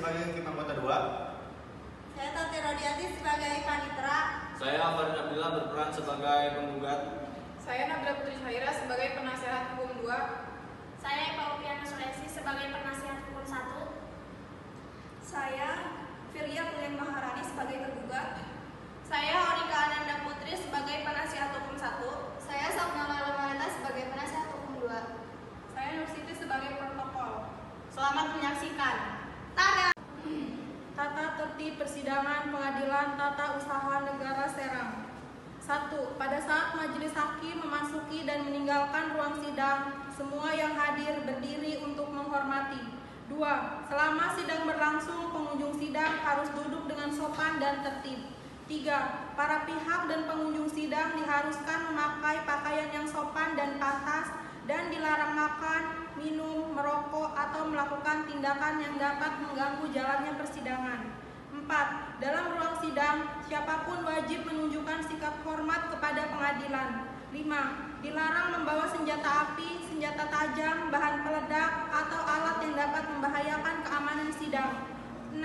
sebagai hakim anggota 2. Saya Tati Rodiati sebagai panitera. Saya Farid Abdillah berperan sebagai penggugat. Saya Nabila Putri Syahira sebagai penasehat hukum 2. Saya Eva Opiana Sulesi sebagai penasihat hukum 1. Saya Firya Kulian Maharani sebagai tergugat. Saya Horika Ananda Putri sebagai penasihat hukum 1. Saya Sapnala Lamareta sebagai penasihat hukum 2. Saya Nur Siti sebagai protokol. Selamat menyaksikan. Tata tertib persidangan Pengadilan Tata Usaha Negara Serang. 1. Pada saat majelis hakim memasuki dan meninggalkan ruang sidang, semua yang hadir berdiri untuk menghormati. 2. Selama sidang berlangsung, pengunjung sidang harus duduk dengan sopan dan tertib. 3. Para pihak dan pengunjung sidang diharuskan memakai pakaian yang sopan dan pantas dan dilarang makan, minum, merokok, atau melakukan tindakan yang dapat mengganggu jalannya persidangan. 4. Dalam ruang sidang, siapapun wajib menunjukkan sikap hormat kepada pengadilan. 5. Dilarang membawa senjata api, senjata tajam, bahan peledak, atau alat yang dapat membahayakan keamanan sidang. 6.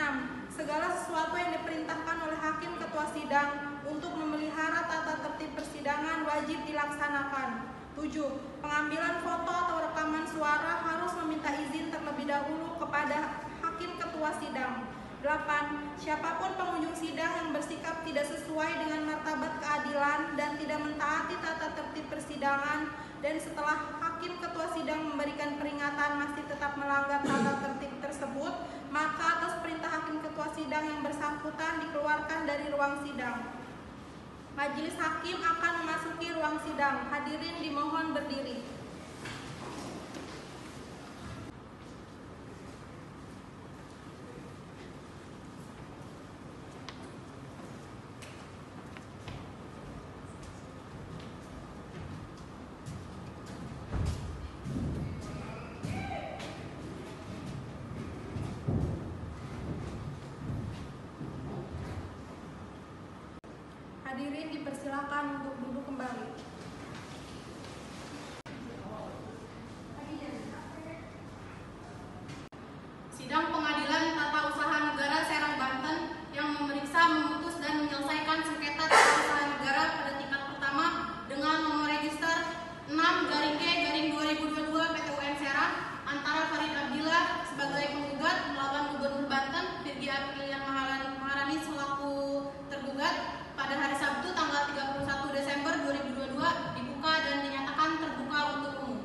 Segala sesuatu yang diperintahkan oleh hakim ketua sidang untuk memelihara tata tertib persidangan wajib dilaksanakan. 7. Pengambilan foto atau rekaman suara harus meminta izin terlebih dahulu kepada hakim ketua sidang. 8. Siapapun pengunjung sidang yang bersikap tidak sesuai dengan martabat keadilan dan tidak mentaati tata tertib persidangan dan setelah hakim ketua sidang memberikan peringatan masih tetap melanggar tata tertib tersebut, maka atas perintah hakim ketua sidang yang bersangkutan dikeluarkan dari ruang sidang. Majelis hakim akan memasuki ruang sidang. Hadirin dimohon berdiri. Hadirin dipersilakan untuk duduk kembali. Sidang Pengadilan Tata Usaha Negara Serang Banten yang memeriksa, memutus, dan menyelesaikan sengketa tata usaha negara pada tingkat pertama dengan nomor register 6-G-2022 PT UN Serang antara Farid Abdillah sebagai penggugat melawan Gubernur Banten Firly Apilian Maharani selaku tergugat pada hari Sabtu tanggal 31 Desember 2022 dibuka dan dinyatakan terbuka untuk umum.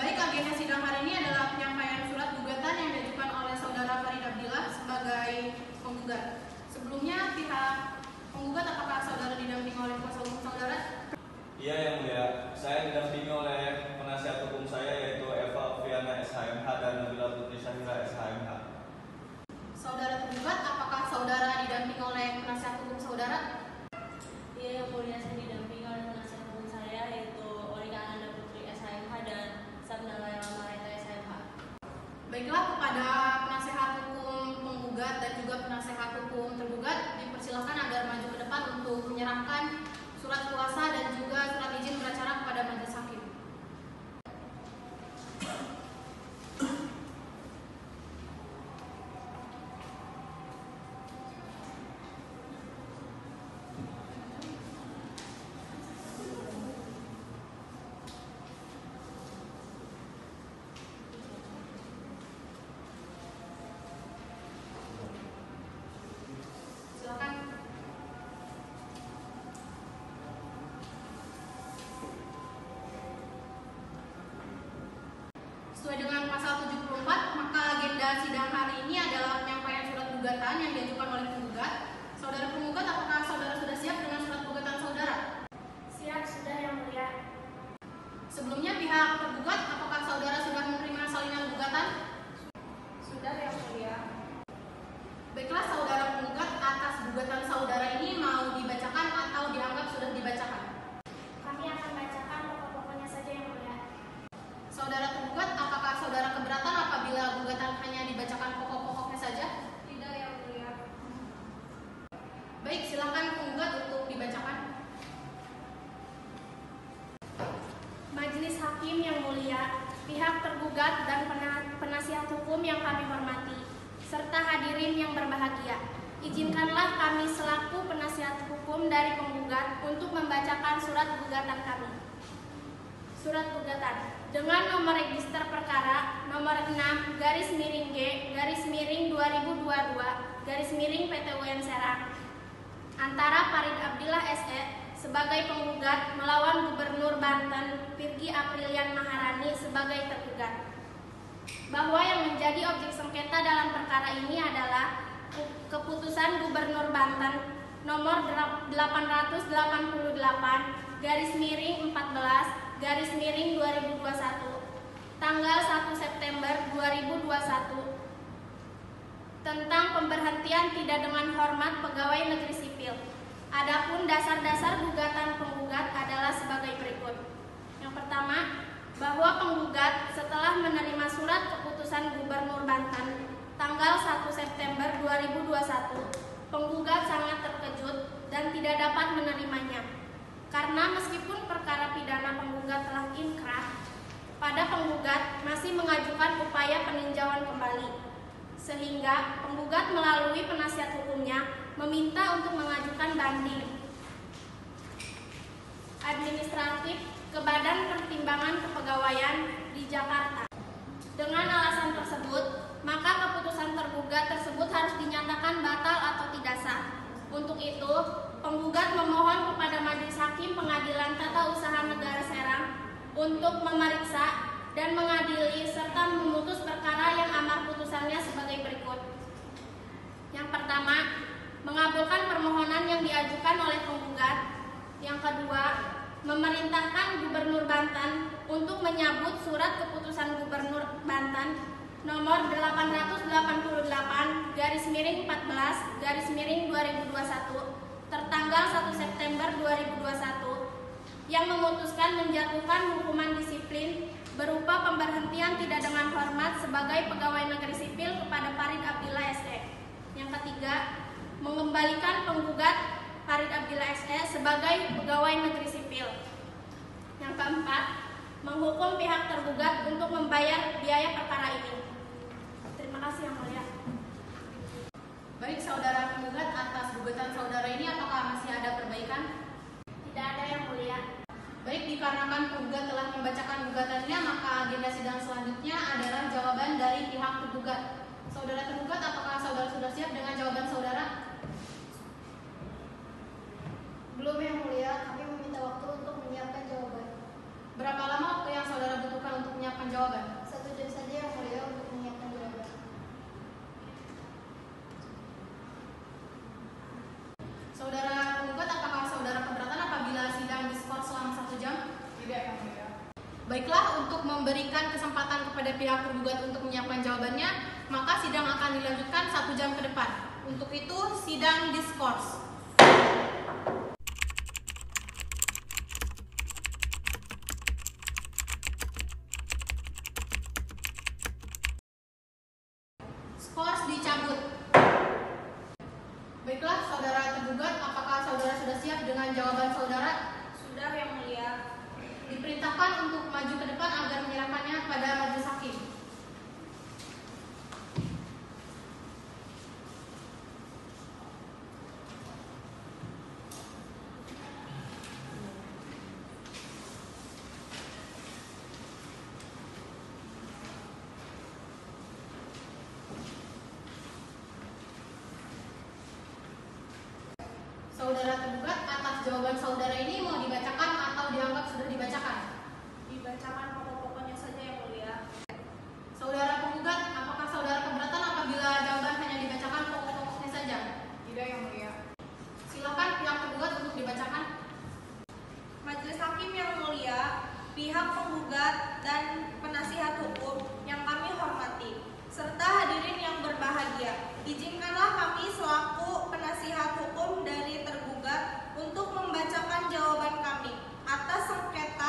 Baik, agenda sidang hari ini adalah penyampaian surat gugatan yang diajukan oleh saudara Farid Abdillah sebagai penggugat. Sebelumnya pihak penggugat, apakah saudara didampingi oleh kuasa hukum saudara? Iya yang mulia, saya didampingi oleh penasihat hukum saya yaitu Eva Opiana SHMH dan Nabila Putri Syahira SHMH. Saudara tergugat, apakah saudara didampingi oleh penasihat hukum saudara? Iya yang mulia, saya didampingi oleh penasihat hukum saya yaitu Horika Ananda Putri SHMH dan Sapnala Lamareta SHMH. Baiklah, kepada penasihat hukum penggugat dan juga penasihat hukum tergugat dipersilakan agar maju ke depan untuk menyerahkan surat kuasa dan juga surat izin beracara kepada majelis hakim. Silakan. Sesuai dengan pasal 74, maka agenda sidang hari ini adalah penyampaian surat gugatan yang diajukan oleh penggugat. Saudara penggugat, apakah saudara sudah siap dengan surat gugatan saudara? Siap, sudah yang mulia. Sebelumnya pihak tergugat, apakah saudara sudah menerima salinan gugatan? Sudah yang mulia. Baiklah, saudara penggugat, atas gugatan saudara ini mau dibacakan atau dianggap sudah dibacakan? Kami akan bacakan pokok-pokoknya saja yang mulia. Saudara tergugat, apakah saudara keberatan apabila gugatan hanya dibacakan pokok-pokoknya saja? Tidak yang mulia. Baik, silakan penggugat untuk dibacakan. Majelis Hakim yang mulia, pihak tergugat tergugat dan penasihat hukum yang kami hormati, serta hadirin yang berbahagia. Izinkanlah kami selaku penasihat hukum dari penggugat untuk membacakan surat gugatan kami. Surat gugatan dengan nomor register perkara nomor 6-G/2022/PT UN Serang antara Farid Abdillah SE sebagai penggugat melawan Gubernur Banten Virgi Aprilian Maharani sebagai tergugat, bahwa yang menjadi objek sengketa dalam perkara ini adalah keputusan Gubernur Banten nomor 888/14/2021 tanggal 1 September 2021 tentang pemberhentian tidak dengan hormat pegawai negeri sipil. Adapun dasar-dasar gugatan penggugat adalah sebagai berikut. Yang pertama, bahwa penggugat setelah menerima surat keputusan Gubernur Banten tanggal 1 September 2021, penggugat sangat terkejut dan tidak dapat menerimanya. Karena meskipun perkara pidana penggugat telah inkrah, pada penggugat masih mengajukan upaya peninjauan kembali, sehingga penggugat melalui penasihat hukumnya meminta untuk mengajukan banding administratif ke Badan Pertimbangan Kepegawaian di Jakarta. Dengan alasan tersebut, maka keputusan tergugat tersebut harus dinyatakan batal atau tidak sah. Untuk itu, penggugat memohon kepada Majelis Hakim Pengadilan Tata Usaha Negara Serang untuk memeriksa dan mengadili serta memutus perkara yang amar putusannya sebagai berikut. Yang pertama, mengabulkan permohonan yang diajukan oleh penggugat. Yang kedua, memerintahkan Gubernur Banten untuk menyabut surat keputusan Gubernur Banten nomor 888/14/2021 tertanggal 1 September 2021 yang memutuskan menjatuhkan hukuman disiplin berupa pemberhentian tidak dengan hormat sebagai pegawai negeri sipil kepada Farid Abdillah SE. Yang ketiga, mengembalikan penggugat Farid Abdillah SE sebagai pegawai negeri sipil. Yang keempat, menghukum pihak tergugat untuk membayar biaya perkara ini. Terima kasih Yang Mulia. Baik, saudara penggugat, atas gugatan saudara ini apakah masih ada perbaikan? Tidak ada Yang Mulia. Baik, dikarenakan penggugat telah membacakan gugatannya, maka agenda sidang selanjutnya adalah jawaban dari pihak tergugat. Saudara tergugat, apakah saudara sudah siap dengan jawaban saudara? Belum Yang Mulia, kami meminta waktu untuk menyiapkan jawaban. Berapa lama waktu yang saudara butuhkan untuk menyiapkan jawaban? 1 jam saja Yang Mulia untuk menyiapkan jawaban. Saudara penggugat, apakah saudara keberatan apabila sidang diskors selama 1 jam? Tidak, Yang Mulia. Baiklah, untuk memberikan kesempatan kepada pihak tergugat untuk menyiapkan jawabannya, maka sidang akan dilanjutkan 1 jam ke depan. Untuk itu, sidang diskors. Skors dicabut. Baiklah, saudara tergugat, apakah saudara sudah siap dengan jawaban saudara? Sudah Yang Mulia. Diperintahkan untuk maju ke depan agar menyerahkannya pada majelis hakim. Saudara tergugat, atas jawaban saudara ini mau dibacakan atau dianggap sudah dibacakan? Dibacakan pokok-pokoknya saja Yang Mulia. Saudara penggugat, apakah saudara keberatan apabila jawaban hanya dibacakan pokok-pokoknya saja? Tidak Yang Mulia. Silakan pihak tergugat untuk dibacakan. Majelis Hakim Yang Mulia, pihak penggugat dan penasihat hukum yang kami hormati, serta hadirin yang berbahagia, izinkanlah kami selaku penasihat hukum dari tergugat untuk membacakan jawaban kami atas sengketa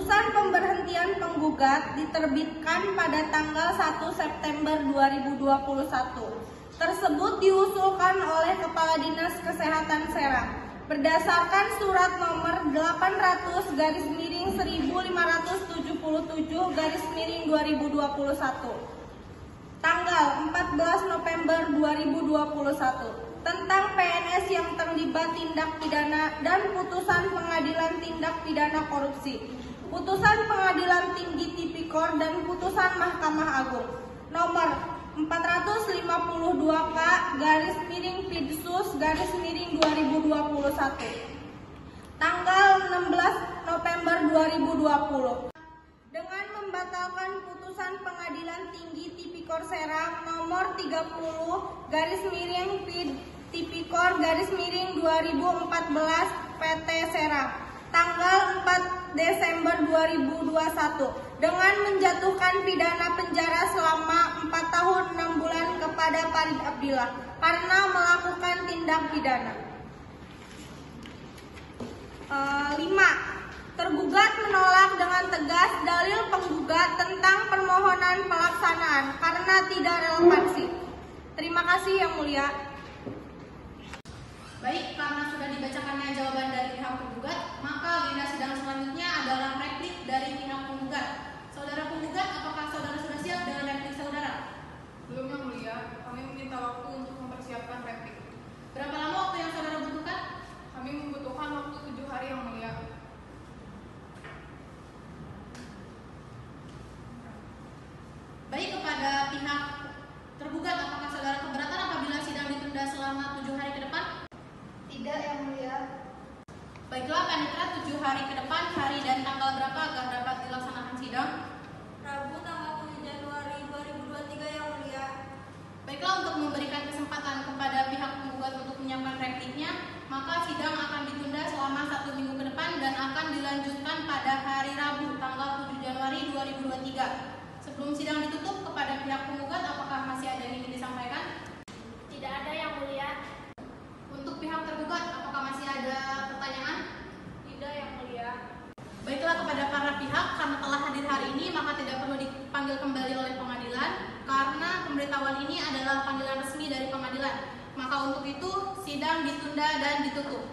Putusan pemberhentian penggugat diterbitkan pada tanggal 1 September 2021. Tersebut diusulkan oleh Kepala Dinas Kesehatan Serang berdasarkan surat nomor 800/1577/2021 tanggal 14 November 2021 tentang PNS yang terlibat tindak pidana dan putusan pengadilan tindak pidana korupsi, putusan pengadilan tinggi tipikor dan putusan Mahkamah Agung nomor 450/Pidsus/2021 tanggal 16 November 2020 dengan membatalkan putusan pengadilan tinggi tipikor Serang nomor 30/Tipikor/2014 PT Serang tanggal 4 Desember 2021 dengan menjatuhkan pidana penjara selama 4 tahun 6 bulan kepada Farid Abdillah karena melakukan tindak pidana. 5. Tergugat menolak dengan tegas dalil penggugat tentang permohonan pelaksanaan karena tidak relevansi. Terima kasih Yang Mulia. Baik, karena sudah dibacakannya jawaban dari pihak penggugat, maka agenda sidang selanjutnya adalah replik dari pihak penggugat. Saudara penggugat, apakah saudara sudah siap dengan replik saudara? Belum Yang Mulia, kami meminta waktu untuk mempersiapkan replik. Berapa lama waktu yang saudara butuhkan? Kami membutuhkan waktu 7 hari Yang Mulia. Baik, kepada pihak tergugat, apakah saudara keberatan apabila sidang ditunda selama 7 hari ke depan? Tidak Yang Mulia. Baiklah, panitera 7 hari ke depan, hari dan tanggal berapa agar dapat dilaksanakan sidang? Rabu tanggal 7 Januari 2023 Yang Mulia. Baiklah, untuk memberikan kesempatan kepada pihak penggugat untuk menyiapkan repliknya, maka sidang akan ditunda selama 1 minggu ke depan dan akan dilanjutkan pada hari Rabu tanggal 7 Januari 2023. Sebelum sidang ditutup, kepada pihak penggugat apakah masih ada yang ingin disampaikan? Tidak ada Yang Mulia. Untuk pihak tergugat, apakah masih ada pertanyaan? Tidak Yang Mulia. Baiklah, kepada para pihak, karena telah hadir hari ini, maka tidak perlu dipanggil kembali oleh pengadilan, karena pemberitahuan ini adalah panggilan resmi dari pengadilan. Maka untuk itu, sidang ditunda dan ditutup.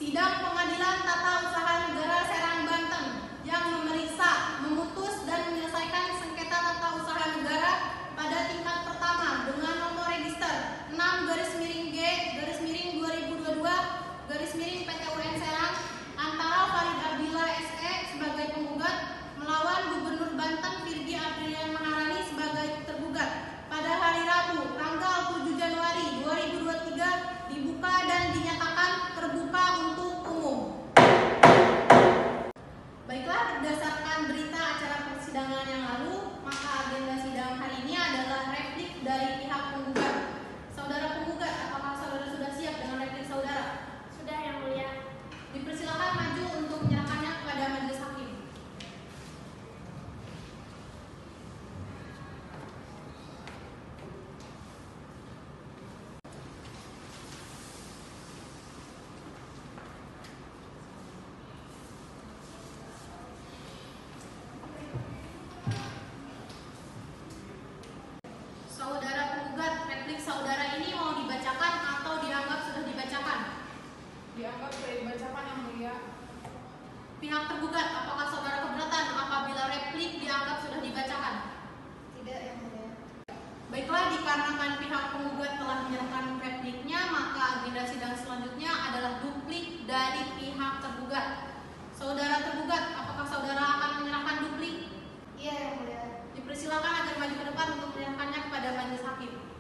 Sidang Pengadilan Tata Usaha Negara Serang, Banten yang memeriksa, memutus, dan menyelesaikan sengketa tata usaha negara pada tingkat pertama dengan nomor register 6/G/2022/PT UN Serang antara Farid Abdillah SE sebagai penggugat melawan Gubernur Banten Virgi Aprilian Maharani sebagai tergugat pada hari Rabu tanggal 7 Januari 2023 dibuka dan dinyatakan terbuka untuk umum. Baiklah, berdasarkan berita acara persidangan yang lalu, maka agenda sidang hari ini adalah replik dari pihak penggugat. Saudara penggugat, apakah saudara sudah siap dengan replik saudara? Sudah Yang Mulia. Dipersilakan maju untuk menyerahkannya kepada majelis hakim. Saudara penggugat, replik saudara ini mau dibacakan atau dianggap sudah dibacakan? Dianggap sudah dibacakan Yang Mulia. Pihak tergugat, apakah saudara keberatan apabila replik dianggap sudah dibacakan? Tidak Yang Mulia. Baiklah, dikarenakan pihak penggugat telah menyerahkan repliknya, maka agenda sidang selanjutnya adalah duplik dari pihak tergugat. Saudara tergugat, apakah saudara akan menyerahkan duplik? Iya Yang Mulia. Dipersilakan agar maju ke depan untuk menyerahkannya kepada majelis hakim.